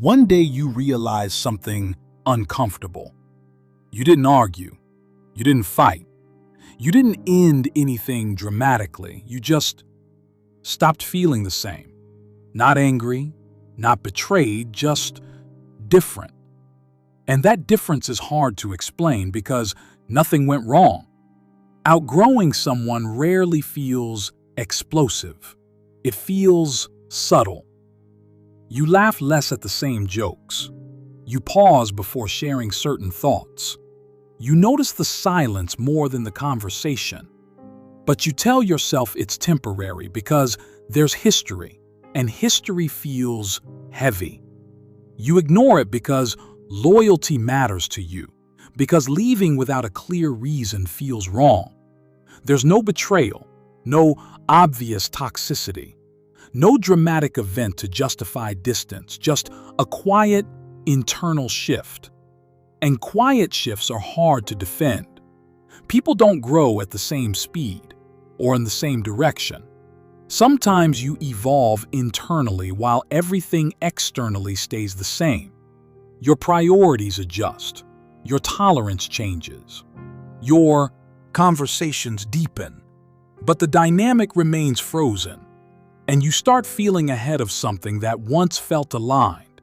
One day you realize something uncomfortable. You didn't argue. You didn't fight. You didn't end anything dramatically. You just stopped feeling the same. Not angry, not betrayed, just different. And that difference is hard to explain because nothing went wrong. Outgrowing someone rarely feels explosive. It feels subtle. You laugh less at the same jokes. You pause before sharing certain thoughts. You notice the silence more than the conversation. But you tell yourself it's temporary because there's history, and history feels heavy. You ignore it because loyalty matters to you, because leaving without a clear reason feels wrong. There's no betrayal, no obvious toxicity. No dramatic event to justify distance, just a quiet, internal shift. And quiet shifts are hard to defend. People don't grow at the same speed or in the same direction. Sometimes you evolve internally while everything externally stays the same. Your priorities adjust. Your tolerance changes. Your conversations deepen. But the dynamic remains frozen. And you start feeling ahead of something that once felt aligned.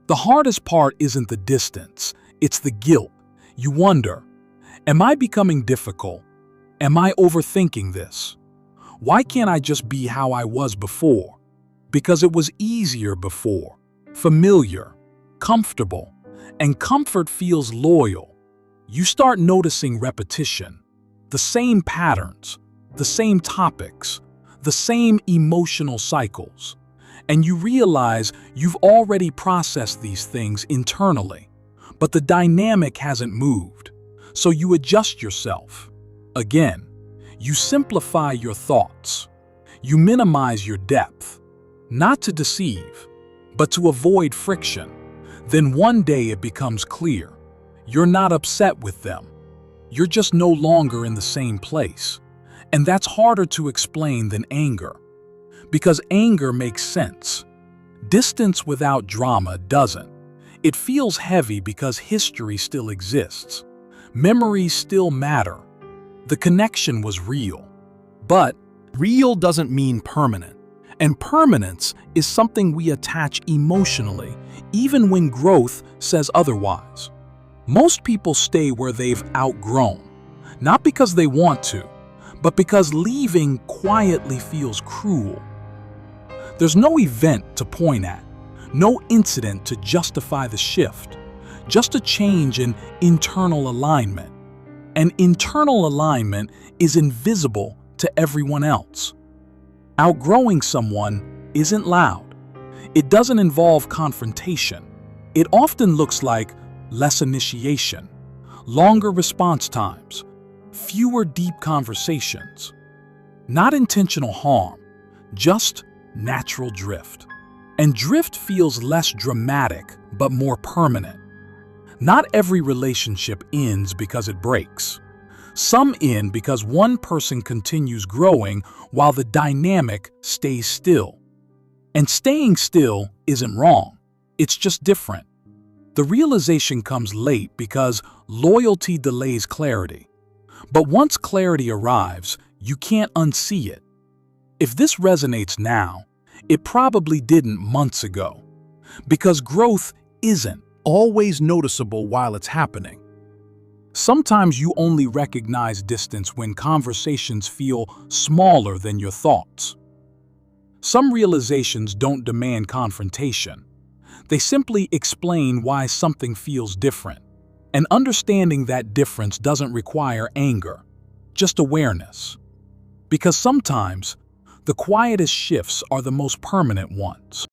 The hardest part isn't the distance, it's the guilt. You wonder, am I becoming difficult? Am I overthinking this? Why can't I just be how I was before? Because it was easier before, familiar, comfortable, and comfort feels loyal. You start noticing repetition, the same patterns, the same topics, the same emotional cycles, and you realize you've already processed these things internally, but the dynamic hasn't moved, so you adjust yourself. Again, you simplify your thoughts. You minimize your depth, not to deceive, but to avoid friction. Then one day it becomes clear. You're not upset with them. You're just no longer in the same place. And that's harder to explain than anger, because anger makes sense. Distance without drama doesn't. It feels heavy because history still exists. Memories still matter. The connection was real. But real doesn't mean permanent. And permanence is something we attach emotionally, even when growth says otherwise. Most people stay where they've outgrown, not because they want to, but because leaving quietly feels cruel. There's no event to point at, no incident to justify the shift, just a change in internal alignment. And internal alignment is invisible to everyone else. Outgrowing someone isn't loud. It doesn't involve confrontation. It often looks like less initiation, longer response times, fewer deep conversations. Not intentional harm, just natural drift. And drift feels less dramatic, but more permanent. Not every relationship ends because it breaks. Some end because one person continues growing while the dynamic stays still. And staying still isn't wrong, it's just different. The realization comes late because loyalty delays clarity. But once clarity arrives, you can't unsee it. If this resonates now, it probably didn't months ago. Because growth isn't always noticeable while it's happening. Sometimes you only recognize distance when conversations feel smaller than your thoughts. Some realizations don't demand confrontation. They simply explain why something feels different. And understanding that difference doesn't require anger, just awareness. Because sometimes, the quietest shifts are the most permanent ones.